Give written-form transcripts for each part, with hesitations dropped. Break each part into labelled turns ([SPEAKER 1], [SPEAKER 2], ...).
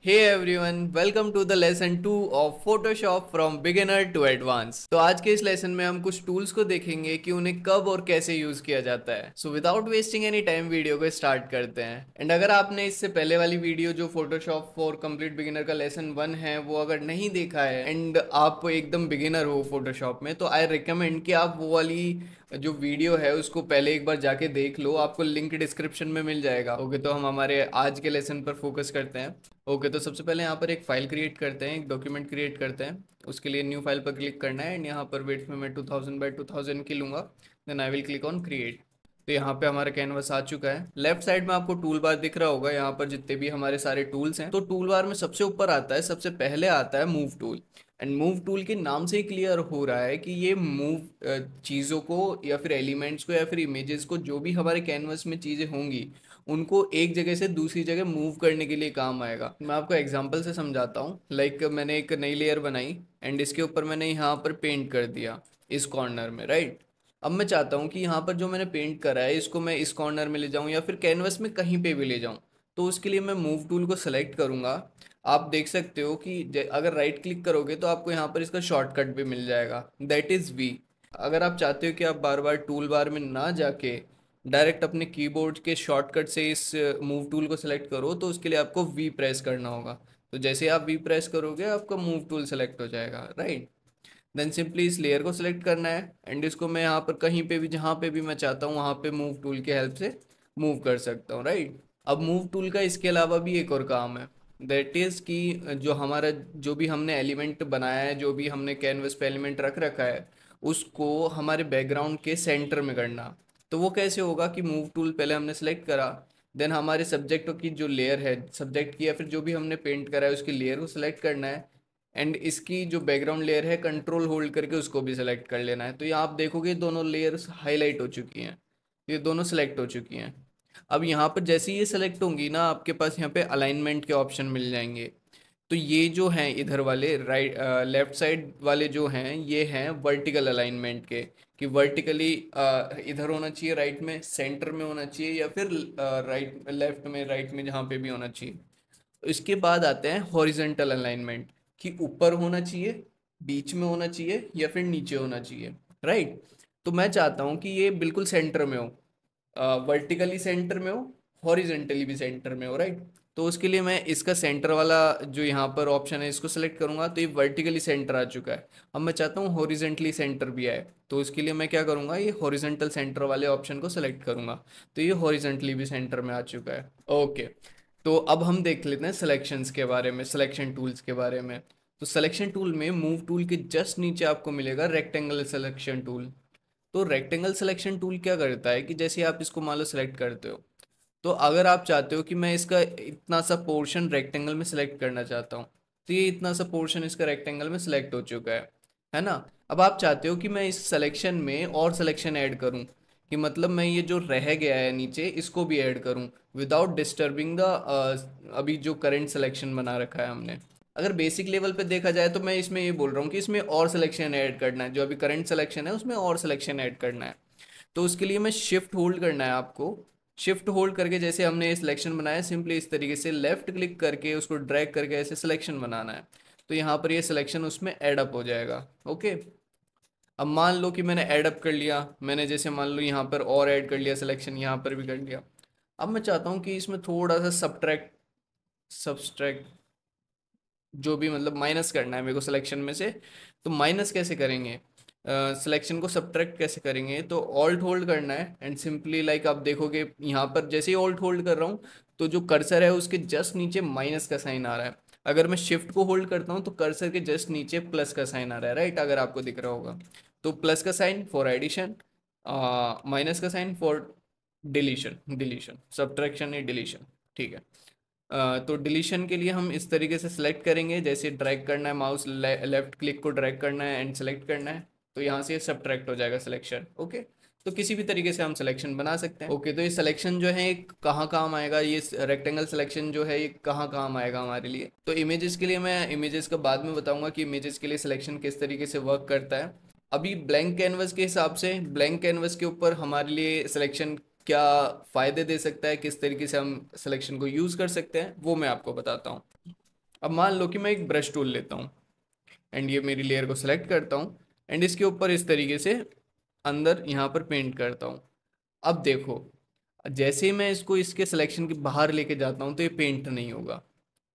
[SPEAKER 1] Hey everyone, welcome to the lesson 2 of Photoshop from beginner to advance. तो आज के इस लेसन में हम कुछ टूल्स को देखेंगे कि उन्हें कब और कैसे यूज किया जाता है। So without wasting any time video को स्टार्ट करते हैं। एंड अगर आपने इससे पहले वाली वीडियो जो फोटोशॉप फॉर कंप्लीट बिगिनर का लेसन 1 है वो अगर नहीं देखा है एंड आप एकदम बिगिनर हो फोटोशॉप में, तो आई रिकमेंड कि आप वो वाली जो वीडियो है उसको पहले एक बार जाके देख लो। आपको लिंक डिस्क्रिप्शन में मिल जाएगा। ओके, तो हम हमारे आज के लेसन पर फोकस करते हैं। ओके, तो सबसे पहले यहाँ पर एक फाइल क्रिएट करते हैं, एक डॉक्यूमेंट क्रिएट करते हैं। उसके लिए न्यू फाइल पर क्लिक करना है एंड यहाँ पर वेट में मैं 2000 बाई 2000 की लूँगा। Then I will click on create. तो यहाँ पे हमारा कैनवस आ चुका है। लेफ्ट साइड में आपको टूल बार दिख रहा होगा, यहाँ पर जितने भी हमारे सारे टूल्स हैं। तो टूल बार में सबसे ऊपर आता है, सबसे पहले आता है move tool. And move tool के नाम से ही क्लियर हो रहा है कि ये मूव चीज़ों को या फिर एलिमेंट्स को या फिर इमेजेस को, जो भी हमारे कैनवस में चीज़ें होंगी उनको एक जगह से दूसरी जगह मूव करने के लिए काम आएगा। मैं आपको एग्जांपल से समझाता हूँ। लाइक मैंने एक नई लेयर बनाई एंड इसके ऊपर मैंने यहाँ पर पेंट कर दिया इस कॉर्नर में, राइट। अब मैं चाहता हूँ कि यहाँ पर जो मैंने पेंट करा है इसको मैं इस कॉर्नर में ले जाऊँ या फिर कैनवस में कहीं पे भी ले जाऊँ। तो उसके लिए मैं मूव टूल को सेलेक्ट करूँगा। आप देख सकते हो कि अगर राइट क्लिक करोगे तो आपको यहाँ पर इसका शॉर्टकट भी मिल जाएगा, दैट इज़ वी। अगर आप चाहते हो कि आप बार बार टूल बार में ना जाके डायरेक्ट अपने कीबोर्ड के शॉर्टकट से इस मूव टूल को सेलेक्ट करो, तो उसके लिए आपको वी प्रेस करना होगा। तो जैसे आप वी प्रेस करोगे आपका मूव टूल सेलेक्ट हो जाएगा, राइट। देन सिंपली इस लेयर को सिलेक्ट करना है एंड इसको मैं यहाँ पर कहीं पे भी, जहाँ पे भी मैं चाहता हूँ वहाँ पे मूव टूल के हेल्प से मूव कर सकता हूँ, राइट। अब मूव टूल का इसके अलावा भी एक और काम है, दैट इज़ कि जो हमारा, जो भी हमने एलिमेंट बनाया है, जो भी हमने कैनवस पे एलिमेंट रख रखा है, उसको हमारे बैकग्राउंड के सेंटर में करना। तो वो कैसे होगा कि मूव टूल पहले हमने सेलेक्ट करा, देन हमारे सब्जेक्ट की जो लेयर है, सब्जेक्ट की या फिर जो भी हमने पेंट करा है उसकी लेयर को सिलेक्ट करना है एंड इसकी जो बैकग्राउंड लेयर है कंट्रोल होल्ड करके उसको भी सिलेक्ट कर लेना है। तो यहाँ आप देखोगे दोनों लेयर्स हाईलाइट हो चुकी हैं, ये दोनों सेलेक्ट हो चुकी हैं। अब यहाँ पर जैसे ही ये सेलेक्ट होंगी ना, आपके पास यहाँ पे अलाइनमेंट के ऑप्शन मिल जाएंगे। तो ये जो हैं इधर वाले राइट लेफ्ट साइड वाले जो हैं, ये हैं वर्टिकल अलाइनमेंट के, कि वर्टिकली इधर होना चाहिए, राइट में, सेंटर में होना चाहिए या फिर राइट लेफ्ट में, राइट में, जहाँ पे भी होना चाहिए। इसके बाद आते हैं हॉरिजेंटल अलाइनमेंट, कि ऊपर होना चाहिए, बीच में होना चाहिए या फिर नीचे होना चाहिए, राइट। तो मैं चाहता हूँ कि ये बिल्कुल सेंटर में हो, वर्टिकली सेंटर में हो, हॉरिजेंटली भी सेंटर में हो, राइट। तो उसके लिए मैं इसका सेंटर वाला जो यहाँ पर ऑप्शन है इसको सेलेक्ट करूंगा, तो ये वर्टिकली सेंटर आ चुका है। अब मैं चाहता हूँ हॉरिजेंटली सेंटर भी आए, तो उसके लिए मैं क्या करूँगा, ये हॉरिजेंटल सेंटर वाले ऑप्शन को सेलेक्ट करूंगा। तो ये हॉरिजेंटली भी सेंटर में आ चुका है। ओके, तो अब हम देख लेते हैं सिलेक्शंस के बारे में, सिलेक्शन टूल्स के बारे में। तो सिलेक्शन टूल में मूव टूल के जस्ट नीचे आपको मिलेगा रेक्टेंगल सिलेक्शन टूल। तो रेक्टेंगल सिलेक्शन टूल क्या करता है कि जैसे आप इसको मान लो सेलेक्ट करते हो, तो अगर आप चाहते हो कि मैं इसका इतना सा पोर्शन रेक्टेंगल में सिलेक्ट करना चाहता हूँ, तो ये इतना सा पोर्शन इसका रेक्टेंगल में सिलेक्ट हो चुका है ना। अब आप चाहते हो कि मैं इस सिलेक्शन में और सिलेक्शन ऐड करूँ, कि मतलब मैं ये जो रह गया है नीचे इसको भी ऐड करूँ विदाउट डिस्टर्बिंग द अभी जो करंट सिलेक्शन बना रखा है हमने। अगर बेसिक लेवल पे देखा जाए तो मैं इसमें ये बोल रहा हूँ कि इसमें और सिलेक्शन ऐड करना है, जो अभी करंट सिलेक्शन है उसमें और सिलेक्शन ऐड करना है। तो उसके लिए मैं शिफ्ट होल्ड करना है आपको। शिफ्ट होल्ड करके जैसे हमने ये सिलेक्शन बनाया, सिंपली इस तरीके से लेफ्ट क्लिक करके उसको ड्रैग करके ऐसे सिलेक्शन बनाना है। तो यहाँ पर ये सिलेक्शन उसमें एड अप हो जाएगा। ओके, अब मान लो कि मैंने ऐड अप कर लिया, मैंने जैसे मान लो यहाँ पर और ऐड कर लिया सिलेक्शन, यहाँ पर भी कर लिया। अब मैं चाहता हूँ कि इसमें थोड़ा सा सब्सट्रैक्ट जो भी मतलब माइनस करना है मेरे को सिलेक्शन में से। तो माइनस कैसे करेंगे, सिलेक्शन को सब्ट्रैक्ट कैसे करेंगे, तो ऑल्ट होल्ड करना है एंड सिंपली लाइक आप देखोगे यहाँ पर जैसे ही ऑल्ट होल्ड कर रहा हूँ तो जो कर्सर है उसके जस्ट नीचे माइनस का साइन आ रहा है। अगर मैं शिफ्ट को होल्ड करता हूँ तो कर्सर के जस्ट नीचे प्लस का साइन आ रहा है, राइट, अगर आपको दिख रहा होगा। तो प्लस का साइन फॉर एडिशन, माइनस का sign for deletion, deletion subtraction नहीं डिलीशन, ठीक है। तो डिलीशन के लिए हम इस तरीके से सिलेक्ट करेंगे, जैसे ड्रैग करना है माउस, लेफ्ट क्लिक को ड्रैग करना है एंड सेलेक्ट करना है, तो यहाँ से सब्ट्रैक्ट हो जाएगा सिलेक्शन। ओके, तो किसी भी तरीके से हम सिलेक्शन बना सकते हैं। ओके, तो ये सिलेक्शन जो है ये कहाँ काम आएगा, ये रेक्टेंगल सिलेक्शन जो है ये कहाँ काम आएगा हमारे लिए। तो इमेजेस के लिए मैं इमेजेस का बाद में बताऊंगा कि इमेजेस के लिए सिलेक्शन किस तरीके से वर्क करता है। अभी ब्लैंक कैनवस के हिसाब से, ब्लैंक कैनवस के ऊपर हमारे लिए सिलेक्शन क्या फ़ायदे दे सकता है, किस तरीके से हम सिलेक्शन को यूज़ कर सकते हैं, वो मैं आपको बताता हूँ। अब मान लो कि मैं एक ब्रश टूल लेता हूँ एंड ये मेरी लेयर को सिलेक्ट करता हूँ एंड इसके ऊपर इस तरीके से अंदर यहाँ पर पेंट करता हूँ। अब देखो, जैसे ही मैं इसको इसके सिलेक्शन के बाहर लेके जाता हूँ तो ये पेंट नहीं होगा,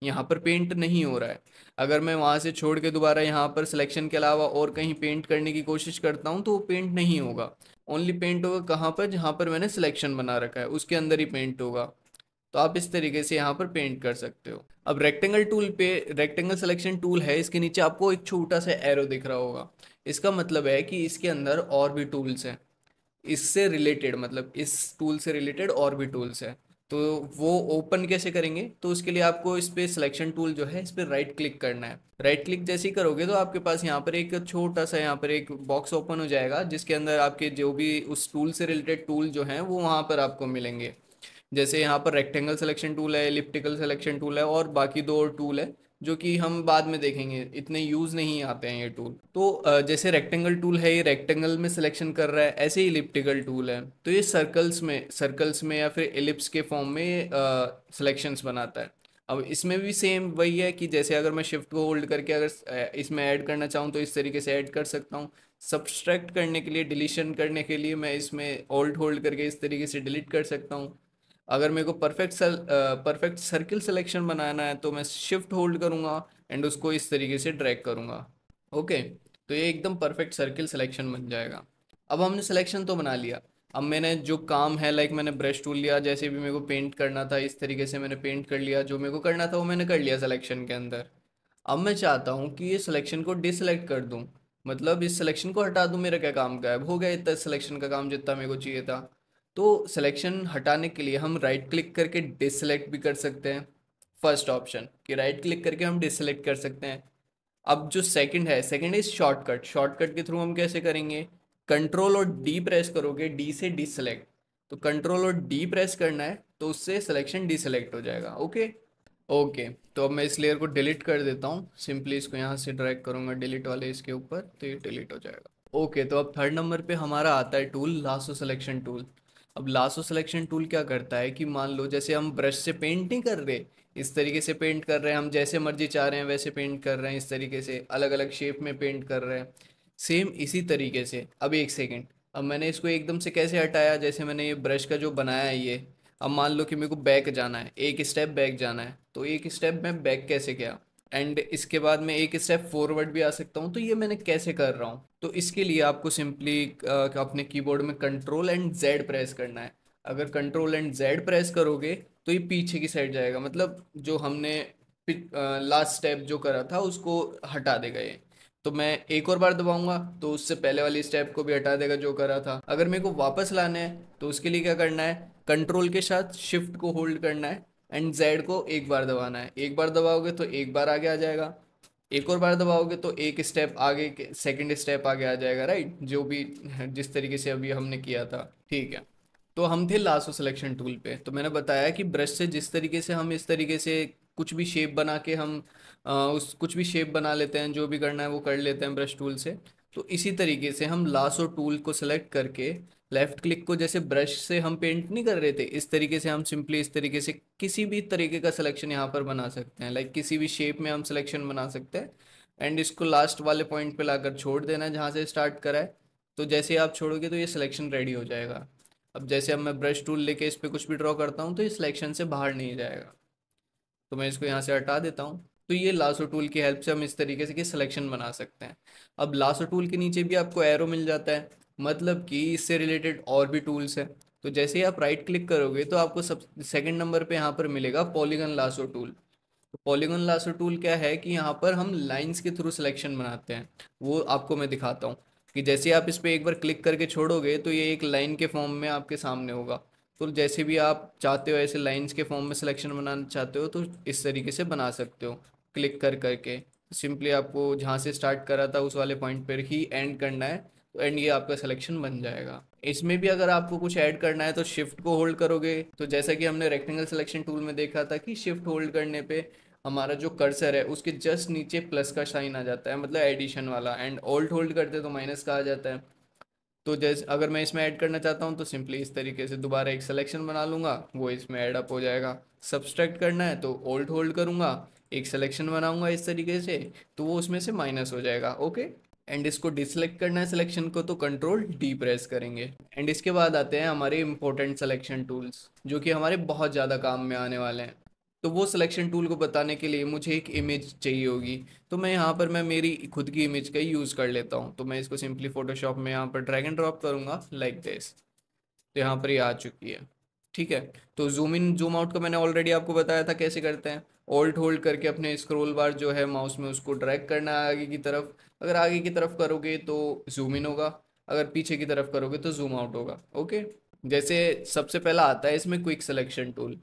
[SPEAKER 1] यहाँ पर पेंट नहीं हो रहा है। अगर मैं वहाँ से छोड़ के दोबारा यहाँ पर सिलेक्शन के अलावा और कहीं पेंट करने की कोशिश करता हूँ तो वो पेंट नहीं होगा। ओनली पेंट होगा कहाँ पर, जहाँ पर मैंने सिलेक्शन बना रखा है उसके अंदर ही पेंट होगा। तो आप इस तरीके से यहाँ पर पेंट कर सकते हो। अब रेक्टेंगल टूल पे, रेक्टेंगल सिलेक्शन टूल है, इसके नीचे आपको एक छोटा सा एरो दिख रहा होगा। इसका मतलब है कि इसके अंदर और भी टूल्स हैं इससे रिलेटेड, मतलब इस टूल से रिलेटेड और भी टूल्स है। तो वो ओपन कैसे करेंगे, तो उसके लिए आपको इस पे सिलेक्शन टूल जो है इस पे राइट क्लिक करना है। राइट क्लिक जैसे ही करोगे तो आपके पास यहाँ पर एक छोटा सा यहाँ पर एक बॉक्स ओपन हो जाएगा जिसके अंदर आपके जो भी उस टूल से रिलेटेड टूल जो हैं वो वहाँ पर आपको मिलेंगे। जैसे यहाँ पर रेक्टेंगल सिलेक्शन टूल है, एलिप्टिकल सिलेक्शन टूल है और बाकी दो और टूल है जो कि हम बाद में देखेंगे, इतने यूज़ नहीं आते हैं ये टूल। तो जैसे रेक्टेंगल टूल है ये रेक्टेंगल में सिलेक्शन कर रहा है, ऐसे ही इलिप्टिकल टूल है तो ये सर्कल्स में या फिर एलिप्स के फॉर्म में सिलेक्शंस बनाता है। अब इसमें भी सेम वही है कि जैसे अगर मैं शिफ्ट को होल्ड करके अगर इसमें ऐड करना चाहूँ तो इस तरीके से ऐड कर सकता हूँ। सब्सट्रैक्ट करने के लिए, डिलीशन करने के लिए मैं इसमें ऑल्ट होल्ड करके इस तरीके से डिलीट कर सकता हूँ। अगर मेरे को परफेक्ट सर्किल सिलेक्शन बनाना है तो मैं शिफ्ट होल्ड करूँगा एंड उसको इस तरीके से ड्रैग करूँगा। ओके, तो ये एकदम परफेक्ट सर्किल सिलेक्शन बन जाएगा। अब हमने सिलेक्शन तो बना लिया। अब मैंने जो काम है, लाइक मैंने ब्रश टूल लिया, जैसे भी मेरे को पेंट करना था इस तरीके से मैंने पेंट कर लिया, जो मेरे को करना था वो मैंने कर लिया सिलेक्शन के अंदर। अब मैं चाहता हूँ कि ये सिलेक्शन को डिसलेक्ट कर दूँ, मतलब इस सिलेक्शन को हटा दूँ, मेरा क्या काम गायब हो गया इतना सिलेक्शन का काम जितना मेरे को चाहिए था। तो सिलेक्शन हटाने के लिए हम राइट क्लिक करके डिसलेक्ट भी कर सकते हैं। फर्स्ट ऑप्शन कि राइट क्लिक करके हम डिसलेक्ट कर सकते हैं। अब जो सेकंड है, सेकंड इज शॉर्टकट। शॉर्टकट के थ्रू हम कैसे करेंगे, कंट्रोल और डी प्रेस करोगे, डी से डिसलेक्ट। तो कंट्रोल और डी प्रेस करना है तो उससे सिलेक्शन डिसलेक्ट हो जाएगा। ओके। ओके, तो अब मैं इस लेयर को डिलीट कर देता हूँ, सिंपली इसको यहाँ से ड्रैग करूँगा डिलीट वाले इसके ऊपर तो ये डिलीट हो जाएगा। ओके, तो अब थर्ड नंबर पे हमारा आता है टूल लासो सिलेक्शन टूल। अब लासो सिलेक्शन टूल क्या करता है कि मान लो जैसे हम ब्रश से पेंट नहीं कर रहे, इस तरीके से पेंट कर रहे हैं, हम जैसे मर्जी चाह रहे हैं वैसे पेंट कर रहे हैं, इस तरीके से अलग अलग शेप में पेंट कर रहे हैं। सेम इसी तरीके से अब एक सेकेंड, अब मैंने इसको एकदम से कैसे हटाया, जैसे मैंने ये ब्रश का जो बनाया है ये, अब मान लो कि मेरे को बैक जाना है, एक स्टेप बैक जाना है, तो एक स्टेप मैं बैक कैसे गया एंड इसके बाद मैं एक स्टेप फॉरवर्ड भी आ सकता हूँ, तो ये मैंने कैसे कर रहा हूँ। तो इसके लिए आपको सिंपली अपने कीबोर्ड में कंट्रोल एंड जेड प्रेस करना है। अगर कंट्रोल एंड जेड प्रेस करोगे तो ये पीछे की साइड जाएगा, मतलब जो हमने लास्ट स्टेप जो करा था उसको हटा देगा ये। तो मैं एक और बार दबाऊंगा तो उससे पहले वाली स्टेप को भी हटा देगा जो करा था। अगर मेरे को वापस लाना है तो उसके लिए क्या करना है, कंट्रोल के साथ शिफ्ट को होल्ड करना है एंड जेड को एक बार दबाना है। एक बार दबाओगे तो एक बार आगे आ जाएगा, एक और बार दबाओगे तो एक स्टेप आगे, सेकंड स्टेप आगे आ जाएगा, राइट, जो भी जिस तरीके से अभी हमने किया था। ठीक है, तो हम थे लासो सिलेक्शन टूल पे। तो मैंने बताया कि ब्रश से जिस तरीके से हम इस तरीके से कुछ भी शेप बना के हम उस कुछ भी शेप बना लेते हैं, जो भी करना है वो कर लेते हैं ब्रश टूल से। तो इसी तरीके से हम लासो टूल को सिलेक्ट करके लेफ्ट क्लिक को, जैसे ब्रश से हम पेंट नहीं कर रहे थे इस तरीके से, हम सिंपली इस तरीके से किसी भी तरीके का सिलेक्शन यहाँ पर बना सकते हैं, लाइक किसी भी शेप में हम सिलेक्शन बना सकते हैं एंड इसको लास्ट वाले पॉइंट पे लाकर छोड़ देना है जहाँ से स्टार्ट करा है। तो जैसे ही आप छोड़ोगे तो ये सिलेक्शन रेडी हो जाएगा। अब जैसे अब मैं ब्रश टूल लेके इस पर कुछ भी ड्रॉ करता हूँ तो ये सिलेक्शन से बाहर नहीं जाएगा, तो मैं इसको यहाँ से हटा देता हूँ। तो ये लासो टूल की हेल्प से हम इस तरीके से कि सिलेक्शन बना सकते हैं। अब लासो टूल के नीचे भी आपको एरो मिल जाता है, मतलब कि इससे रिलेटेड और भी टूल्स हैं। तो जैसे ही आप राइट क्लिक करोगे तो आपको सब सेकंड नंबर पे यहाँ पर मिलेगा पॉलीगन लासो टूल। तो पॉलीगन लासो टूल क्या है कि यहाँ पर हम लाइंस के थ्रू सिलेक्शन बनाते हैं, वो आपको मैं दिखाता हूँ। कि जैसे आप इस पर एक बार क्लिक करके छोड़ोगे तो ये एक लाइन के फॉर्म में आपके सामने होगा। तो जैसे भी आप चाहते हो ऐसे लाइंस के फॉर्म में सिलेक्शन बनाना चाहते हो तो इस तरीके से बना सकते हो, क्लिक कर करके। सिंपली आपको जहाँ से स्टार्ट करा था उस वाले पॉइंट पर ही एंड करना है, तो एंड ये आपका सिलेक्शन बन जाएगा। इसमें भी अगर आपको कुछ ऐड करना है तो शिफ्ट को होल्ड करोगे, तो जैसा कि हमने रेक्टेंगल सिलेक्शन टूल में देखा था कि शिफ्ट होल्ड करने पे हमारा जो कर्सर है उसके जस्ट नीचे प्लस का साइन आ जाता है, मतलब एडिशन वाला, एंड ऑल्ट होल्ड करते तो माइनस का आ जाता है। तो जैसे अगर मैं इसमें ऐड करना चाहता हूँ तो सिंपली इस तरीके से दोबारा एक सिलेक्शन बना लूँगा, वो इसमें ऐड अप हो जाएगा। सब्सट्रैक्ट करना है तो ऑल्ट होल्ड करूँगा, एक सिलेक्शन बनाऊंगा इस तरीके से, तो वो उसमें से माइनस हो जाएगा। ओके, एंड इसको डिसलेक्ट करना है सिलेक्शन को, तो कंट्रोल डी प्रेस करेंगे। एंड इसके बाद आते हैं हमारे इंपॉर्टेंट सिलेक्शन टूल्स, जो कि हमारे बहुत ज़्यादा काम में आने वाले हैं। तो वो सिलेक्शन टूल को बताने के लिए मुझे एक इमेज चाहिए होगी, तो मैं यहाँ पर मैं मेरी खुद की इमेज का यूज़ कर लेता हूँ। तो मैं इसको सिंपली फोटोशॉप में यहाँ पर ड्रैग एंड ड्रॉप करूँगा लाइक दिस। तो यहाँ पर ये आ चुकी है। ठीक है, तो जूम इन जूम आउट का मैंने ऑलरेडी आपको बताया था कैसे करते हैं। ऑल्ट होल्ड करके अपने स्क्रॉल बार जो है माउस में उसको ड्रैग करना है आगे की तरफ। अगर आगे की तरफ करोगे तो जूम इन होगा, अगर पीछे की तरफ करोगे तो जूम आउट होगा। ओके, जैसे सबसे पहला आता है इसमें क्विक सिलेक्शन टूल।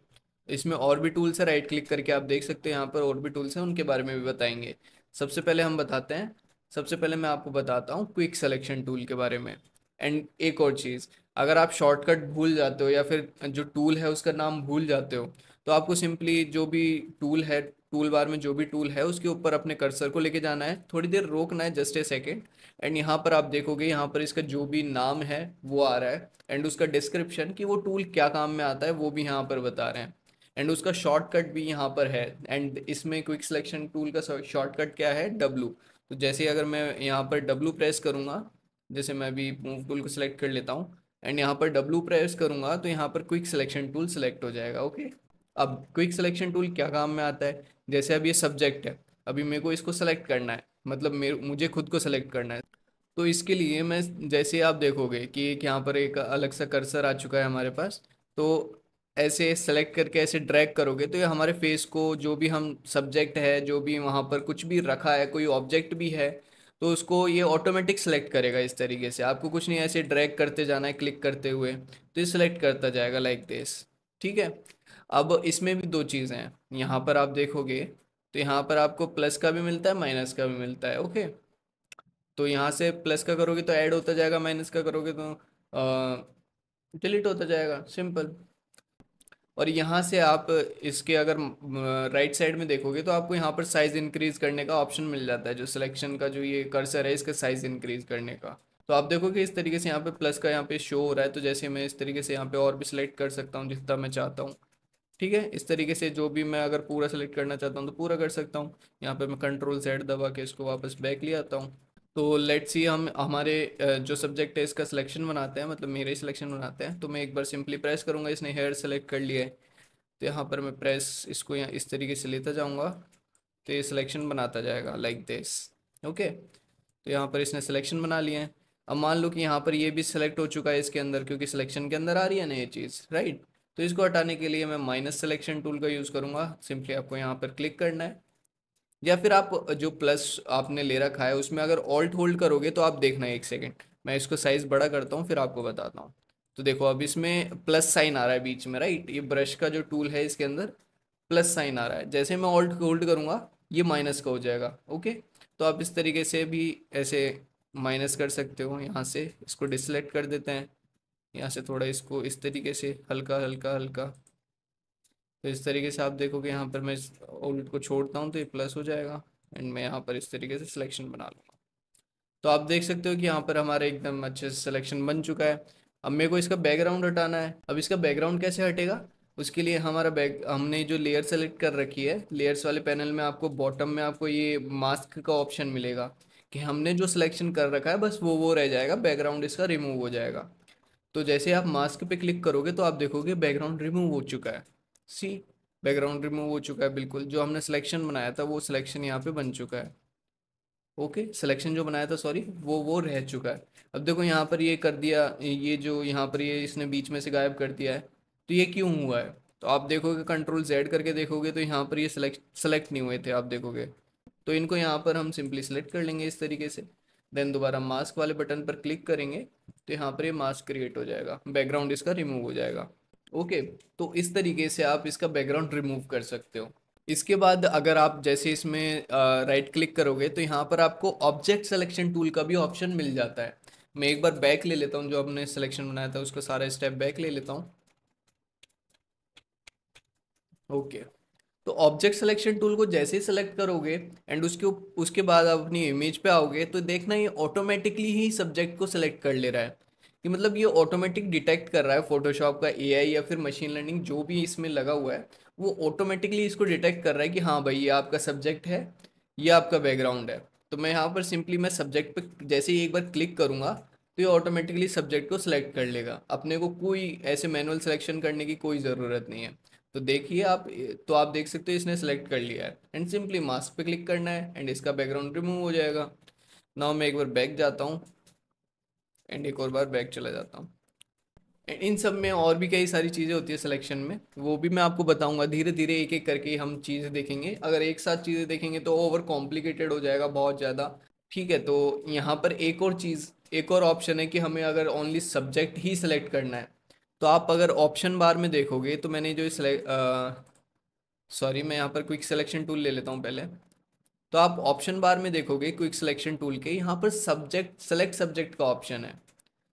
[SPEAKER 1] इसमें और भी टूल्स है, राइट क्लिक करके आप देख सकते हैं यहाँ पर और भी टूल्स हैं, उनके बारे में भी बताएंगे। सबसे पहले हम बताते हैं, सबसे पहले मैं आपको बताता हूँ क्विक सिलेक्शन टूल के बारे में। एंड एक और चीज़, अगर आप शॉर्टकट भूल जाते हो या फिर जो टूल है उसका नाम भूल जाते हो, तो आपको सिंपली जो भी टूल है, टूल बार में जो भी टूल है उसके ऊपर अपने कर्सर को लेके जाना है, थोड़ी देर रोकना है, जस्ट ए सेकेंड। एंड यहाँ पर आप देखोगे यहाँ पर इसका जो भी नाम है वो आ रहा है, एंड उसका डिस्क्रिप्शन कि वो टूल क्या काम में आता है वो भी यहाँ पर बता रहे हैं। एंड उसका शॉर्टकट भी यहाँ पर है। एंड इसमें क्विक सिलेक्शन टूल का शॉर्टकट क्या है, डब्लू। तो जैसे अगर मैं यहाँ पर डब्लू प्रेस करूँगा, जैसे मैं अभी मूव टूल को सिलेक्ट कर लेता हूँ एंड यहाँ पर डब्लू प्रेस करूँगा, तो यहाँ पर क्विक सिलेक्शन टूल सिलेक्ट हो जाएगा। ओके, अब क्विक सिलेक्शन टूल क्या काम में आता है, जैसे अब ये सब्जेक्ट है, अभी मेरे को इसको सेलेक्ट करना है, मतलब मुझे खुद को सेलेक्ट करना है। तो इसके लिए मैं, जैसे आप देखोगे कि एक यहाँ पर एक अलग सा कर्सर आ चुका है हमारे पास, तो ऐसे सेलेक्ट करके ऐसे ड्रैग करोगे तो ये हमारे फेस को, जो भी हम सब्जेक्ट है, जो भी वहाँ पर कुछ भी रखा है, कोई ऑब्जेक्ट भी है, तो उसको ये ऑटोमेटिक सेलेक्ट करेगा। इस तरीके से आपको कुछ नहीं, ऐसे ड्रैग करते जाना है क्लिक करते हुए, तो ये सिलेक्ट करता जाएगा लाइक दिस। ठीक है, अब इसमें भी दो चीज़ें हैं, यहाँ पर आप देखोगे तो यहाँ पर आपको प्लस का भी मिलता है, माइनस का भी मिलता है। ओके, तो यहाँ से प्लस का करोगे तो ऐड होता जाएगा, माइनस का करोगे तो डिलीट होता जाएगा, सिंपल। और यहाँ से आप इसके अगर राइट साइड में देखोगे तो आपको यहाँ पर साइज इंक्रीज करने का ऑप्शन मिल जाता है, जो सिलेक्शन का जो ये कर्सर है इसका साइज इंक्रीज करने का। तो आप देखोगे इस तरीके से यहाँ पे प्लस का यहाँ पे शो हो रहा है, तो जैसे मैं इस तरीके से यहाँ पे और भी सिलेक्ट कर सकता हूँ जितना मैं चाहता हूँ। ठीक है, इस तरीके से जो भी मैं अगर पूरा सेलेक्ट करना चाहता हूँ तो पूरा कर सकता हूँ। यहाँ पे मैं कंट्रोल Z दबा के इसको वापस बैक ले आता हूँ। तो लेट्स सी हम हमारे जो सब्जेक्ट है इसका सिलेक्शन बनाते हैं, मतलब मेरे सिलेक्शन बनाते हैं। तो मैं एक बार सिंपली प्रेस करूँगा, इसने हेयर सेलेक्ट कर लिया है, तो यहाँ पर मैं प्रेस इसको यहाँ इस तरीके से लेता जाऊँगा, तो ये सिलेक्शन बनाता जाएगा लाइक दिस। ओके, तो यहाँ पर इसने सिलेक्शन बना लिया है। अब मान लो कि यहाँ पर ये भी सिलेक्ट हो चुका है इसके अंदर, क्योंकि सिलेक्शन के अंदर आ रही है ना ये चीज़, राइट। तो इसको हटाने के लिए मैं माइनस सिलेक्शन टूल का यूज़ करूँगा। सिंपली आपको यहाँ पर क्लिक करना है, या फिर आप जो प्लस आपने ले रखा है उसमें अगर ऑल्ट होल्ड करोगे तो आप देखना है, एक सेकेंड मैं इसको साइज़ बड़ा करता हूँ फिर आपको बताता हूँ। तो देखो अब इसमें प्लस साइन आ रहा है बीच में, राइट। ये ब्रश का जो टूल है इसके अंदर प्लस साइन आ रहा है, जैसे मैं ऑल्ट होल्ड करूँगा ये माइनस का हो जाएगा। ओके, तो आप इस तरीके से भी ऐसे माइनस कर सकते हो। यहाँ से इसको डिसलेक्ट कर देते हैं, यहाँ से थोड़ा इसको इस तरीके से हल्का हल्का हल्का। तो इस तरीके से आप देखोगे यहाँ पर मैं ऑल्ट को छोड़ता हूँ तो ये प्लस हो जाएगा, एंड मैं यहाँ पर इस तरीके से सिलेक्शन बना लूँगा। तो आप देख सकते हो कि यहाँ पर हमारा एकदम अच्छे से सिलेक्शन बन चुका है। अब मेरे को इसका बैकग्राउंड हटाना है। अब इसका बैकग्राउंड कैसे हटेगा, उसके लिए हमारा हमने जो लेयर सेलेक्ट कर रखी है, लेयर्स वाले पैनल में आपको बॉटम में आपको ये मास्क का ऑप्शन मिलेगा, कि हमने जो सिलेक्शन कर रखा है बस वो रह जाएगा, बैकग्राउंड इसका रिमूव हो जाएगा। तो जैसे आप मास्क पे क्लिक करोगे तो आप देखोगे बैकग्राउंड रिमूव हो चुका है। सी, बैकग्राउंड रिमूव हो चुका है, बिल्कुल जो हमने सिलेक्शन बनाया था वो सिलेक्शन यहाँ पे बन चुका है। ओके, सिलेक्शन जो बनाया था, सॉरी, वो रह चुका है। अब देखो यहाँ पर ये कर दिया, ये जो यहाँ पर ये इसने बीच में से गायब कर दिया है, तो ये क्यों हुआ है। तो आप देखोगे कंट्रोल Z करके देखोगे तो यहाँ पर ये सेलेक्ट नहीं हुए थे, आप देखोगे। तो इनको यहाँ पर हम सिंपली सेलेक्ट कर लेंगे इस तरीके से, देन दोबारा मास्क वाले बटन पर क्लिक करेंगे तो यहाँ पर ये मास्क क्रिएट हो जाएगा, बैकग्राउंड इसका रिमूव हो जाएगा। ओके, तो इस तरीके से आप इसका बैकग्राउंड रिमूव कर सकते हो। इसके बाद अगर आप जैसे इसमें राइट क्लिक करोगे तो यहाँ पर आपको ऑब्जेक्ट सिलेक्शन टूल का भी ऑप्शन मिल जाता है। मैं एक बार बैक ले लेता हूँ, जो हमने सिलेक्शन बनाया था उसका सारा स्टेप बैक ले लेता हूँ। ओके, तो ऑब्जेक्ट सिलेक्शन टूल को जैसे ही सिलेक्ट करोगे एंड उसके बाद आप अपनी इमेज पे आओगे तो देखना ये ऑटोमेटिकली ही सब्जेक्ट को सिलेक्ट कर ले रहा है। कि मतलब ये ऑटोमेटिक डिटेक्ट कर रहा है, फोटोशॉप का एआई या फिर मशीन लर्निंग जो भी इसमें लगा हुआ है वो ऑटोमेटिकली इसको डिटेक्ट कर रहा है कि हाँ भाई ये आपका सब्जेक्ट है, ये आपका बैकग्राउंड है। तो मैं यहाँ पर सिंपली मैं सब्जेक्ट पे जैसे ही एक बार क्लिक करूँगा तो ये ऑटोमेटिकली सब्जेक्ट को सिलेक्ट कर लेगा, अपने को कोई ऐसे मैनुअल सिलेक्शन करने की कोई ज़रूरत नहीं है। तो देखिए आप, तो आप देख सकते हो इसने सेलेक्ट कर लिया है एंड सिंपली मास्क पे क्लिक करना है एंड इसका बैकग्राउंड रिमूव हो जाएगा। नाउ मैं एक बार बैक जाता हूँ एंड एक और बार बैक चला जाता हूँ। एंड इन सब में और भी कई सारी चीज़ें होती है सिलेक्शन में, वो भी मैं आपको बताऊंगा धीरे धीरे एक एक करके हम चीज़ें देखेंगे। अगर एक साथ चीज़ें देखेंगे तो ओवर कॉम्प्लिकेटेड हो जाएगा बहुत ज़्यादा। ठीक है, तो यहाँ पर एक और चीज़, एक और ऑप्शन है कि हमें अगर ओनली सब्जेक्ट ही सिलेक्ट करना है तो आप अगर ऑप्शन बार में देखोगे तो मैंने जो सिलेक्ट, सॉरी मैं यहाँ पर क्विक सिलेक्शन टूल ले लेता हूँ पहले। तो आप ऑप्शन बार में देखोगे क्विक सिलेक्शन टूल के यहाँ पर सब्जेक्ट, सेलेक्ट सब्जेक्ट का ऑप्शन है।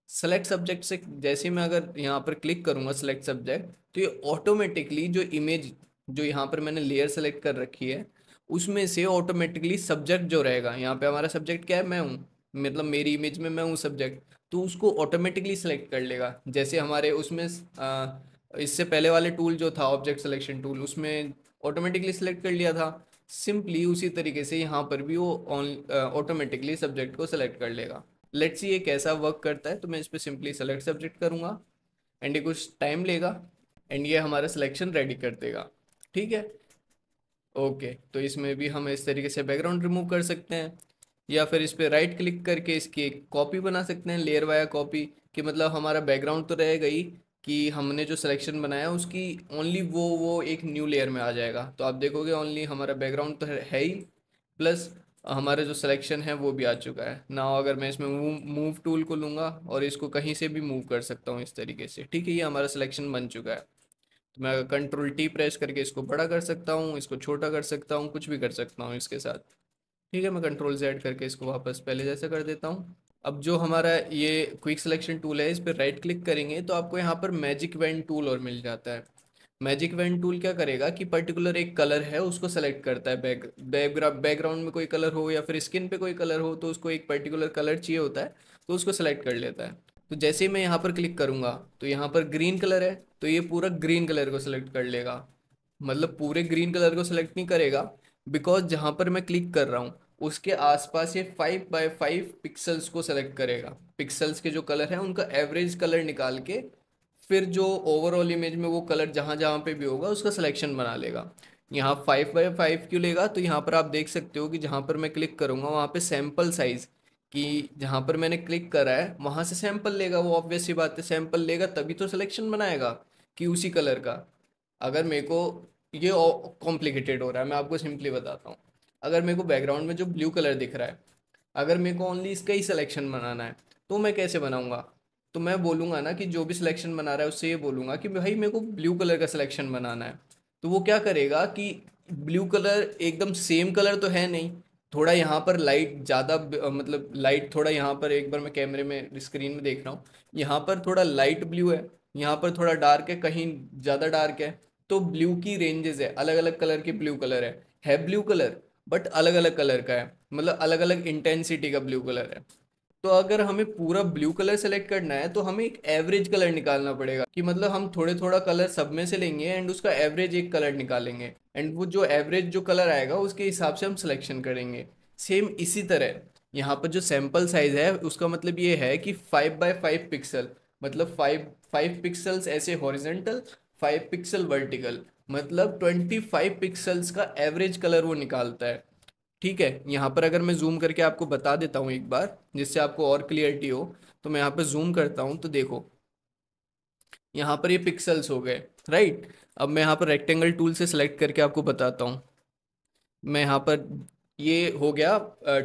[SPEAKER 1] सेलेक्ट सब्जेक्ट से जैसे ही मैं अगर यहाँ पर क्लिक करूँगा सेलेक्ट सब्जेक्ट, तो ये ऑटोमेटिकली जो इमेज जो यहाँ पर मैंने लेयर सेलेक्ट कर रखी है उसमें से ऑटोमेटिकली सब्जेक्ट जो रहेगा, यहाँ पे हमारा सब्जेक्ट क्या है, मैं हूँ, मतलब मेरी इमेज में मैं हूँ सब्जेक्ट, तो उसको ऑटोमेटिकली सेलेक्ट कर लेगा। जैसे हमारे उसमें इससे पहले वाले टूल जो था ऑब्जेक्ट सिलेक्शन टूल, उसमें ऑटोमेटिकली सेलेक्ट कर लिया था। सिंपली उसी तरीके से यहाँ पर भी वो ऑटोमेटिकली सब्जेक्ट को सेलेक्ट कर लेगा। लेट्स सी ये कैसा वर्क करता है। तो मैं इस पर सिंपली सेलेक्ट सब्जेक्ट करूँगा एंड ये कुछ टाइम लेगा एंड ये हमारा सिलेक्शन रेडी कर देगा। ठीक है, ओके। तो इसमें भी हम इस तरीके से बैकग्राउंड रिमूव कर सकते हैं या फिर इस पर राइट क्लिक करके इसकी एक कॉपी बना सकते हैं, लेयर वाया कॉपी, कि मतलब हमारा बैकग्राउंड तो रहेगा ही, कि हमने जो सिलेक्शन बनाया उसकी ओनली वो एक न्यू लेयर में आ जाएगा। तो आप देखोगे ओनली हमारा बैकग्राउंड तो है ही, प्लस हमारा जो सिलेक्शन है वो भी आ चुका है ना। अगर मैं इसमें मूव टूल को लूँगा और इसको कहीं से भी मूव कर सकता हूँ इस तरीके से। ठीक है, ये हमारा सिलेक्शन बन चुका है। तो मैं कंट्रोल टी प्रेस करके इसको बड़ा कर सकता हूँ, इसको छोटा कर सकता हूँ, कुछ भी कर सकता हूँ इसके साथ। ठीक है, मैं कंट्रोल जेड करके इसको वापस पहले जैसा कर देता हूँ। अब जो हमारा ये क्विक सिलेक्शन टूल है इस पर राइट क्लिक करेंगे तो आपको यहाँ पर मैजिक वेन टूल और मिल जाता है। मैजिक वेन टूल क्या करेगा कि पर्टिकुलर एक कलर है उसको सेलेक्ट करता है, बैकग्राउंड में कोई कलर हो या फिर स्किन पे कोई कलर हो तो उसको एक पर्टिकुलर कलर चाहिए होता है, तो उसको सेलेक्ट कर लेता है। तो जैसे ही मैं यहाँ पर क्लिक करूँगा तो यहाँ पर ग्रीन कलर है तो ये पूरा ग्रीन कलर को सिलेक्ट कर लेगा। मतलब पूरे ग्रीन कलर को सिलेक्ट नहीं करेगा, बिकॉज जहाँ पर मैं क्लिक कर रहा हूँ उसके आसपास ये 5x5 पिक्सल्स को सेलेक्ट करेगा। पिक्सल्स के जो कलर है उनका एवरेज कलर निकाल के फिर जो ओवरऑल इमेज में वो कलर जहाँ जहाँ पे भी होगा उसका सिलेक्शन बना लेगा। यहाँ 5x5 क्यों लेगा, तो यहाँ पर आप देख सकते हो कि जहाँ पर मैं क्लिक करूँगा वहाँ पे सैम्पल साइज, कि जहाँ पर मैंने क्लिक करा है वहाँ से सैंपल लेगा। वो ऑब्वियस सी बात है, सैंपल लेगा तभी तो सिलेक्शन बनाएगा कि उसी कलर का। अगर मेरे को ये कॉम्प्लिकेटेड हो रहा है, मैं आपको सिंपली बताता हूँ। अगर मेरे को बैकग्राउंड में जो ब्लू कलर दिख रहा है, अगर मेरे को ओनली इसका ही सिलेक्शन बनाना है तो मैं कैसे बनाऊंगा। तो मैं बोलूँगा ना कि जो भी सिलेक्शन बना रहा है उससे ये बोलूँगा कि भाई मेरे को ब्लू कलर का सिलेक्शन बनाना है। तो वो क्या करेगा कि ब्लू कलर एकदम सेम कलर तो है नहीं, थोड़ा यहाँ पर लाइट ज़्यादा, मतलब लाइट थोड़ा यहाँ पर, एक बार मैं कैमरे में स्क्रीन में देख रहा हूँ, यहाँ पर थोड़ा लाइट ब्लू है, यहाँ पर थोड़ा डार्क है, कहीं ज़्यादा डार्क है। तो ब्लू की रेंजेस है, अलग अलग कलर के ब्लू कलर है ब्लू कलर, बट अलग अलग कलर का है, मतलब अलग अलग इंटेंसिटी का ब्लू कलर है। तो अगर हमें पूरा ब्लू कलर सेलेक्ट करना है तो हमें एक एवरेज कलर निकालना पड़ेगा, कि मतलब हम थोड़े थोड़ा कलर सब में से लेंगे एंड उसका एवरेज एक कलर निकालेंगे एंड वो जो एवरेज जो कलर आएगा उसके हिसाब से हम सिलेक्शन करेंगे। सेम इसी तरह यहाँ पर जो सैंपल साइज है उसका मतलब ये है कि 5x5 पिक्सल, मतलब 5 पिक्सल्स ऐसे हॉरिजेंटल, 5 पिक्सल वर्टिकल, मतलब 25 पिक्सल्स का एवरेज कलर वो निकालता है। ठीक है, यहाँ पर अगर मैं जूम करके आपको बता देता हूँ एक बार जिससे आपको और क्लियरिटी हो, तो मैं यहाँ पर जूम करता हूँ तो देखो यहाँ पर ये पिक्सल्स हो गए, राइट। अब मैं यहाँ पर रेक्टेंगल टूल से सेलेक्ट करके आपको बताता हूँ। मैं यहाँ पर, ये हो गया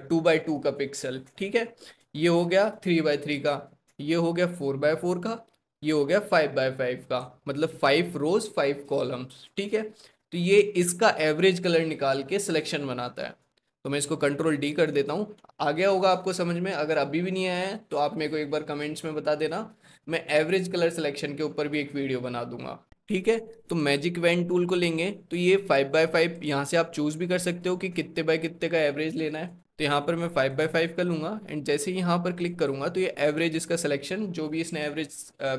[SPEAKER 1] 2x2 का पिक्सल, ठीक है, ये हो गया 3x3 का, ये हो गया 4x4 का, ये हो गया 5x5 का, मतलब 5 रोज 5 कॉलम्स। ठीक है, तो ये इसका एवरेज कलर निकाल के सिलेक्शन बनाता है। तो मैं इसको कंट्रोल डी कर देता हूँ। आ गया होगा आपको समझ में, अगर अभी भी नहीं आया है तो आप मेरे को एक बार कमेंट्स में बता देना, मैं एवरेज कलर सिलेक्शन के ऊपर भी एक वीडियो बना दूंगा। ठीक है, तो मैजिक वैन टूल को लेंगे तो ये 5x5 यहाँ से आप चूज भी कर सकते हो कि कितने बाय कितने का एवरेज लेना है। तो यहाँ पर मैं 5x5 कर लूँगा एंड जैसे ही यहाँ पर क्लिक करूँगा तो ये एवरेज इसका सिलेक्शन जो भी इसने एवरेज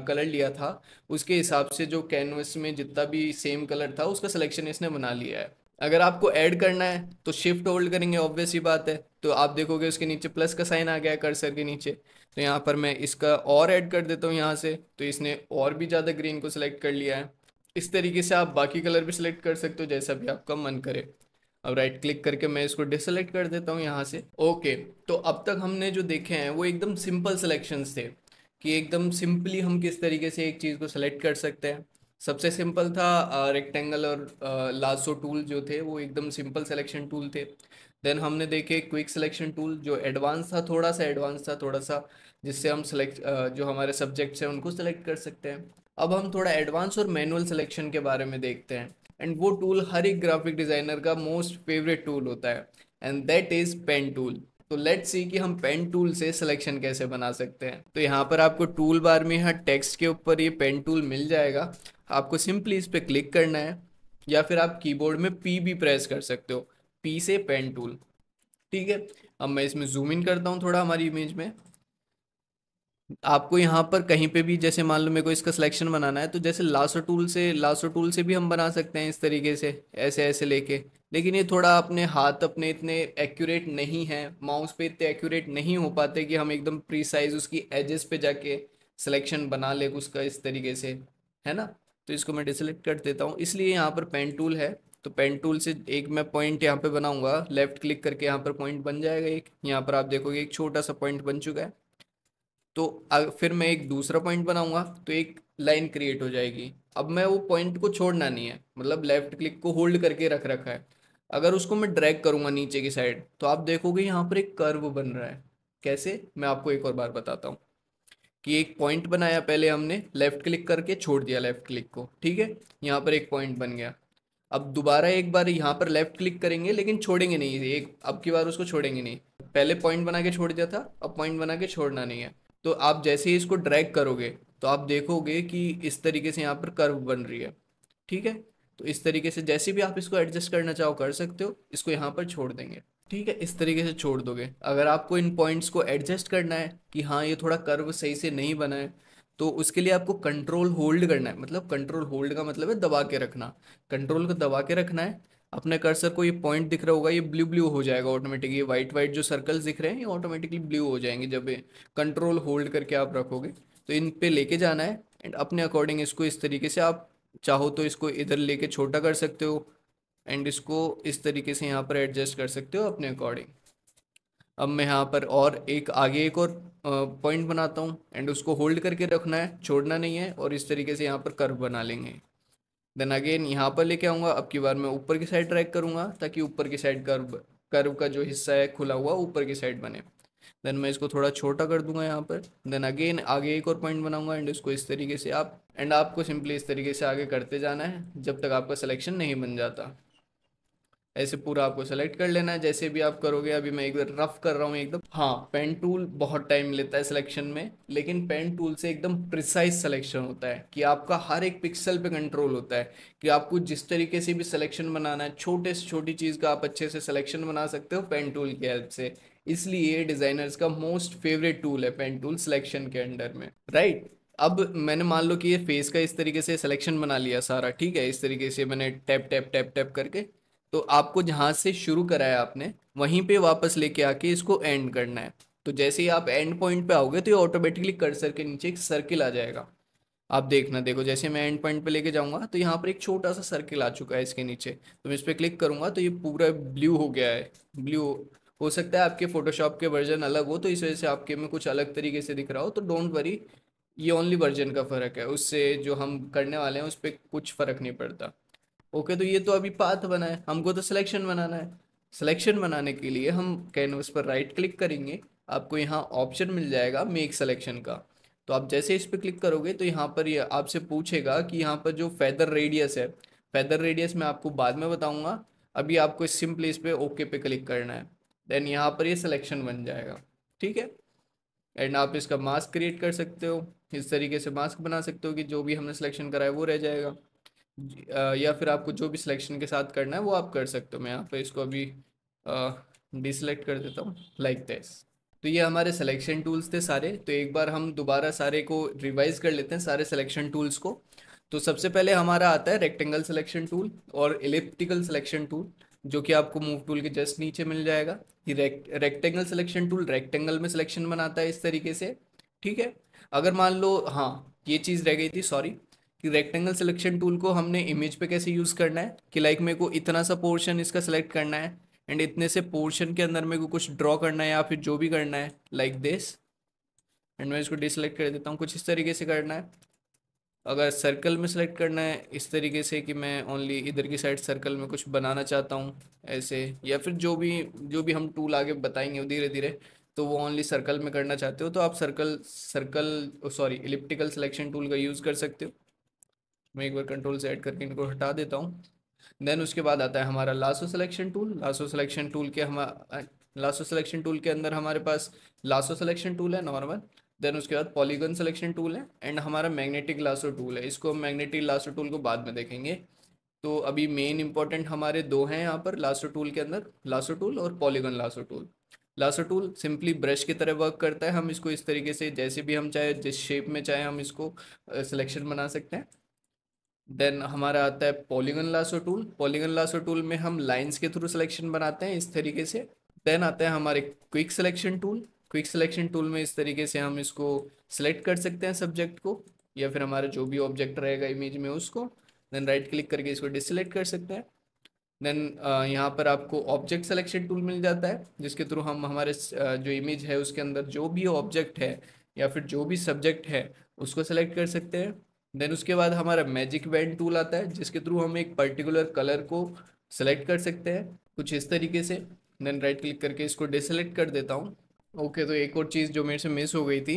[SPEAKER 1] कलर लिया था उसके हिसाब से जो कैनवस में जितना भी सेम कलर था उसका सिलेक्शन इसने बना लिया है। अगर आपको ऐड करना है तो शिफ्ट होल्ड करेंगे, ऑब्वियस ही बात है। तो आप देखोगे उसके नीचे प्लस का साइन आ गया है कर्सर के नीचे। तो यहाँ पर मैं इसका और ऐड कर देता हूँ यहाँ से, तो इसने और भी ज़्यादा ग्रीन को सिलेक्ट कर लिया है। इस तरीके से आप बाकी कलर भी सिलेक्ट कर सकते हो जैसा भी आपका मन करे। अब राइट क्लिक करके मैं इसको डिसेलेक्ट कर देता हूँ यहाँ से। ओके, तो अब तक हमने जो देखे हैं वो एकदम सिंपल सिलेक्शंस थे कि एकदम सिंपली हम किस तरीके से एक चीज़ को सेलेक्ट कर सकते हैं। सबसे सिंपल था रेक्टेंगल और लासो टूल जो थे वो एकदम सिंपल सिलेक्शन टूल थे। देन हमने देखे क्विक सिलेक्शन टूल जो एडवांस था, थोड़ा सा जिससे हम सेलेक्ट जो हमारे सब्जेक्ट्स हैं उनको सेलेक्ट कर सकते हैं। अब हम थोड़ा एडवांस और मैनुअल सिलेक्शन के बारे में देखते हैं एंड वो टूल हर एक ग्राफिक डिजाइनर का मोस्ट फेवरेट टूल होता है and that is pen tool. तो लेट्स सी कि हम पेन टूल से सिलेक्शन कैसे बना सकते हैं। तो यहाँ पर आपको टूल बार में यहाँ टेक्स्ट के ऊपर ये पेन टूल मिल जाएगा। आपको सिंपली इस पर क्लिक करना है या फिर आप कीबोर्ड में पी भी प्रेस कर सकते हो, पी से पेन टूल। ठीक है, अब मैं इसमें जूम इन करता हूँ थोड़ा हमारी इमेज में। आपको यहाँ पर कहीं पे भी जैसे मान लो मेरे को इसका सिलेक्शन बनाना है तो जैसे लासो टूल से भी हम बना सकते हैं इस तरीके से, ऐसे ऐसे लेके। लेकिन ये थोड़ा अपने हाथ अपने इतने एक्यूरेट नहीं है, माउस पे इतने एक्यूरेट नहीं हो पाते कि हम एकदम प्रीसाइज उसकी एजेस पे जाके सिलेक्शन बना ले उसका इस तरीके से, है ना। तो इसको मैं डिसेलेक्ट कर देता हूँ, इसलिए यहाँ पर पेन टूल है। तो पेन टूल से एक मैं पॉइंट यहाँ पे बनाऊंगा, लेफ्ट क्लिक करके यहाँ पर पॉइंट बन जाएगा एक। यहाँ पर आप देखोगे एक छोटा सा पॉइंट बन चुका है। तो फिर मैं एक दूसरा पॉइंट बनाऊंगा तो एक लाइन क्रिएट हो जाएगी। अब मैं वो पॉइंट को छोड़ना नहीं है, मतलब लेफ्ट क्लिक को होल्ड करके रख रखा है। अगर उसको मैं ड्रैग करूंगा नीचे की साइड तो आप देखोगे यहाँ पर एक कर्व बन रहा है। कैसे, मैं आपको एक और बार बताता हूँ कि एक पॉइंट बनाया पहले हमने, लेफ्ट क्लिक करके छोड़ दिया लेफ्ट क्लिक को, ठीक है। यहाँ पर एक पॉइंट बन गया। अब दोबारा एक बार यहाँ पर लेफ्ट क्लिक करेंगे लेकिन छोड़ेंगे नहीं, एक अब की बार उसको छोड़ेंगे नहीं। पहले पॉइंट बना के छोड़ दिया था, अब पॉइंट बना के छोड़ना नहीं है। तो आप जैसे ही इसको ड्रैग करोगे तो आप देखोगे कि इस तरीके से यहाँ पर कर्व बन रही है। ठीक है, तो इस तरीके से जैसे भी आप इसको एडजस्ट करना चाहो कर सकते हो। इसको यहाँ पर छोड़ देंगे, ठीक है, इस तरीके से छोड़ दोगे। अगर आपको इन पॉइंट्स को एडजस्ट करना है कि हाँ ये थोड़ा कर्व सही से नहीं बना है तो उसके लिए आपको कंट्रोल होल्ड करना है। मतलब कंट्रोल होल्ड का मतलब है दबा के रखना। कंट्रोल को दबा के रखना है। अपने कर्सर को ये पॉइंट दिख रहा होगा, ये ब्लू ब्लू हो जाएगा ऑटोमेटिक। ये वाइट वाइट जो सर्कल्स दिख रहे हैं ये ऑटोमेटिकली ब्लू हो जाएंगे जब कंट्रोल होल्ड करके आप रखोगे। तो इन पे लेके जाना है एंड अपने अकॉर्डिंग इसको इस तरीके से आप चाहो तो इसको इधर लेके छोटा कर सकते हो एंड इसको इस तरीके से यहाँ पर एडजस्ट कर सकते हो अपने अकॉर्डिंग। अब मैं यहाँ पर और एक आगे एक और पॉइंट बनाता हूँ एंड उसको होल्ड करके रखना है, छोड़ना नहीं है। और इस तरीके से यहाँ पर कर्व बना लेंगे। देन अगेन यहाँ पर लेके आऊँगा, अब की बार मैं ऊपर की साइड ड्रैग करूँगा ताकि ऊपर की साइड कर्व कर्व का जो हिस्सा है खुला हुआ ऊपर की साइड बने। देन मैं इसको थोड़ा छोटा कर दूंगा यहाँ पर। देन अगेन आगे एक और पॉइंट बनाऊंगा एंड इसको इस तरीके से आप आपको सिंपली इस तरीके से आगे करते जाना है जब तक आपका सिलेक्शन नहीं बन जाता। ऐसे पूरा आपको सेलेक्ट कर लेना है जैसे भी आप करोगे। अभी मैं एक बार रफ कर रहा हूँ एकदम। हाँ, पेन टूल बहुत टाइम लेता है सिलेक्शन में, लेकिन पेन टूल से एकदम प्रिसाइज सिलेक्शन होता है कि आपका हर एक पिक्सल पे कंट्रोल होता है कि आपको जिस तरीके से भी सिलेक्शन बनाना है, छोटे से छोटी चीज़ का आप अच्छे से सिलेक्शन बना सकते हो पेन टूल की हेल्प से। इसलिए डिजाइनर्स का मोस्ट फेवरेट टूल है पेन टूल सिलेक्शन के अंडर में, राइट। अब मैंने मान लो कि ये फेस का इस तरीके से सिलेक्शन बना लिया सारा, ठीक है। इस तरीके से मैंने टैप टैप टैप टैप करके, तो आपको जहां से शुरू कराया आपने वहीं पे वापस लेके आके इसको एंड करना है। तो जैसे ही आप एंड पॉइंट पे आओगे तो ये ऑटोमेटिकली कर्सर के नीचे एक सर्किल आ जाएगा। आप देखना, देखो जैसे मैं एंड पॉइंट पे लेके जाऊंगा तो यहाँ पर एक छोटा सा सर्किल आ चुका है इसके नीचे। तो मैं इस पर क्लिक करूंगा तो ये पूरा ब्लू हो गया है। ब्लू हो सकता है आपके फोटोशॉप के वर्जन अलग हो तो इस वजह से आपके में कुछ अलग तरीके से दिख रहा हो, तो डोंट वरी, ये ओनली वर्जन का फ़र्क है। उससे जो हम करने वाले हैं उस पर कुछ फ़र्क नहीं पड़ता। ओके, तो ये तो अभी पाथ बना है, हमको तो सिलेक्शन बनाना है। सिलेक्शन बनाने के लिए हम कैनवस पर राइट क्लिक करेंगे। आपको यहाँ ऑप्शन मिल जाएगा मेक सिलेक्शन का। तो आप जैसे इस पर क्लिक करोगे तो यहाँ पर ये आपसे पूछेगा कि यहाँ पर जो फेदर रेडियस है, फेदर रेडियस मैं आपको बाद में बताऊंगा। अभी आपको सिंपली इस पर ओके पे क्लिक करना है। देन यहाँ पर ये सिलेक्शन बन जाएगा, ठीक है। एंड आप इसका मास्क क्रिएट कर सकते हो, इस तरीके से मास्क बना सकते हो कि जो भी हमने सिलेक्शन करा है वो रह जाएगा। या फिर आपको जो भी सिलेक्शन के साथ करना है वो आप कर सकते हो। मैं यहाँ पे इसको अभी डिसलेक्ट कर देता हूँ लाइक दिस। तो ये हमारे सिलेक्शन टूल्स थे सारे। तो एक बार हम दोबारा सारे को रिवाइज कर लेते हैं, सारे सिलेक्शन टूल्स को। तो सबसे पहले हमारा आता है रेक्टेंगल सिलेक्शन टूल और इलिप्टिकल सिलेक्शन टूल, जो कि आपको मूव टूल के जस्ट नीचे मिल जाएगा। ये रेक्टेंगल सिलेक्शन टूल रेक्टेंगल में सिलेक्शन बनाता है इस तरीके से, ठीक है। अगर मान लो, हाँ ये चीज़ रह गई थी, सॉरी, कि रेक्टेंगल सिलेक्शन टूल को हमने इमेज पे कैसे यूज़ करना है, कि लाइक मेरे को इतना सा पोर्शन इसका सिलेक्ट करना है एंड इतने से पोर्शन के अंदर मेरे को कुछ ड्रॉ करना है या फिर जो भी करना है लाइक दिस, एंड मैं इसको डिसलेक्ट कर देता हूँ। कुछ इस तरीके से करना है। अगर सर्कल में सेलेक्ट करना है इस तरीके से कि मैं ओनली इधर की साइड सर्कल में कुछ बनाना चाहता हूँ ऐसे, या फिर जो भी हम टूल आगे बताएंगे धीरे धीरे, तो वो ओनली सर्कल में करना चाहते हो तो आप circle circle sorry elliptical selection tool का यूज़ कर सकते हो। मैं एक बार कंट्रोल से ऐड करके इनको हटा देता हूँ। देन उसके बाद आता है हमारा lasso selection tool. Lasso selection tool के अंदर हमारे पास लासो सिलेक्शन टूल है नॉर्मल। देन उसके बाद पॉलीगन सिलेक्शन टूल है एंड हमारा मैग्नेटिक लासो टूल है। इसको हम मैग्नेटिक लासो टूल को बाद में देखेंगे। तो अभी मेन इंपॉर्टेंट हमारे दो हैं यहाँ पर लासो टूल के अंदर, लासो टूल और polygon lasso tool. Lasso tool simply brush की तरह वर्क करता है। हम इसको इस तरीके से जैसे भी हम चाहे, जिस शेप में चाहे हम इसको सिलेक्शन बना सकते हैं। देन हमारा आता है polygon lasso tool. Polygon lasso tool में हम लाइंस के थ्रू सिलेक्शन बनाते हैं इस तरीके से। देन आता है हमारे quick selection tool. Quick selection tool में इस तरीके से हम इसको सिलेक्ट कर सकते हैं सब्जेक्ट को, या फिर हमारा जो भी ऑब्जेक्ट रहेगा इमेज में उसको। देन राइट क्लिक करके इसको डिसलेक्ट कर सकते हैं। देन यहाँ पर आपको ऑब्जेक्ट सिलेक्शन टूल मिल जाता है, जिसके थ्रू हम हमारे जो इमेज है उसके अंदर जो भी ऑब्जेक्ट है या फिर जो भी सब्जेक्ट है उसको सेलेक्ट कर सकते हैं। देन उसके बाद हमारा मैजिक बैंड टूल आता है, जिसके थ्रू हम एक पर्टिकुलर कलर को सेलेक्ट कर सकते हैं कुछ इस तरीके से। देन राइट क्लिक करके इसको डिसलेक्ट कर देता हूँ। ओके, तो एक और चीज़ जो मेरे से मिस हो गई थी,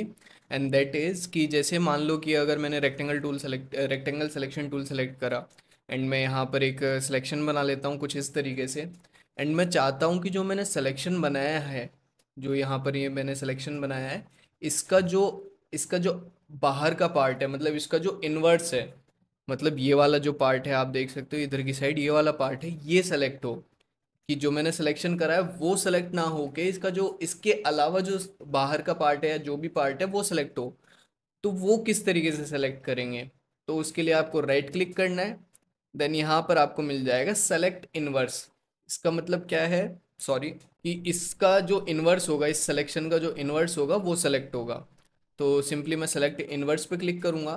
[SPEAKER 1] एंड दैट इज़ कि जैसे मान लो कि अगर मैंने रेक्टेंगल सिलेक्शन टूल सेलेक्ट करा एंड मैं यहाँ पर एक सिलेक्शन बना लेता हूँ कुछ इस तरीके से। एंड मैं चाहता हूँ कि जो मैंने सिलेक्शन बनाया है, जो यहाँ पर ये मैंने सिलेक्शन बनाया है, इसका जो इसका जो बाहर का पार्ट है, मतलब इसका जो इन्वर्स है, मतलब ये वाला जो पार्ट है आप देख सकते हो इधर की साइड, ये वाला पार्ट है, ये सेलेक्ट हो। कि जो मैंने सिलेक्शन करा है वो सेलेक्ट ना हो के इसका जो इसके अलावा जो बाहर का पार्ट है या जो भी पार्ट है वो सेलेक्ट हो। तो वो किस तरीके से सेलेक्ट करेंगे? तो उसके लिए आपको राइट क्लिक करना है। देन यहाँ पर आपको मिल जाएगा सेलेक्ट इनवर्स। इसका मतलब क्या है, सॉरी, कि इसका जो इनवर्स होगा, इस सिलेक्शन का जो इनवर्स होगा वो सेलेक्ट होगा। तो सिंपली मैं सेलेक्ट इनवर्स पे क्लिक करूँगा।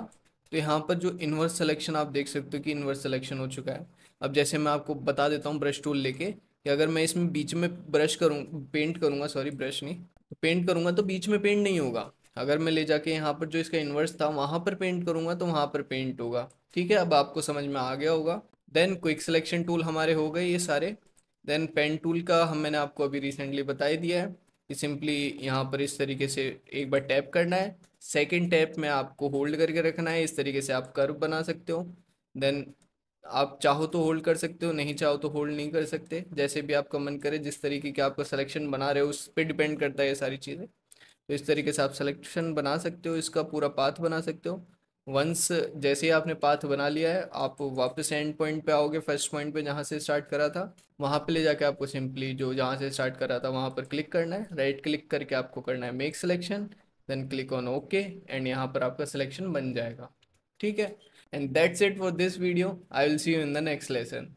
[SPEAKER 1] तो यहाँ पर जो इनवर्स सिलेक्शन आप देख सकते हो कि इनवर्स सिलेक्शन हो चुका है। अब जैसे मैं आपको बता देता हूँ ब्रश टूल लेके, कि अगर मैं इसमें बीच में ब्रश करूँ पेंट करूँगा, सॉरी ब्रश नहीं, तो पेंट करूँगा तो बीच में पेंट नहीं होगा। अगर मैं ले जाके यहाँ पर जो इसका इन्वर्स था वहाँ पर पेंट करूँगा तो वहाँ पर पेंट होगा। ठीक है, अब आपको समझ में आ गया होगा। देन क्विक सिलेक्शन टूल हमारे हो गए ये सारे। देन पेन टूल का मैंने आपको अभी रिसेंटली बता ही दिया है कि सिंपली यहाँ पर इस तरीके से एक बार टैप करना है, सेकंड टैप में आपको होल्ड करके रखना है। इस तरीके से आप कर्व बना सकते हो। देन आप चाहो तो होल्ड कर सकते हो, नहीं चाहो तो होल्ड नहीं कर सकते, जैसे भी आपका मन करे, जिस तरीके के आपका सिलेक्शन बना रहे हो उस पर डिपेंड करता है ये सारी चीज़ें। तो इस तरीके से आप सिलेक्शन बना सकते हो, इसका पूरा पाथ बना सकते हो। वंस जैसे ही आपने पाथ बना लिया है, आप वापस एंड पॉइंट पे आओगे, फर्स्ट पॉइंट पे जहाँ से स्टार्ट करा था वहाँ पे ले जाके आपको सिंपली जो जहाँ से स्टार्ट करा था वहाँ पर क्लिक करना है। राइट क्लिक करके आपको करना है make selection, then click on okay, and यहाँ पर आपका सिलेक्शन बन जाएगा। ठीक है, and that's it for this video. I will see you in the next lesson.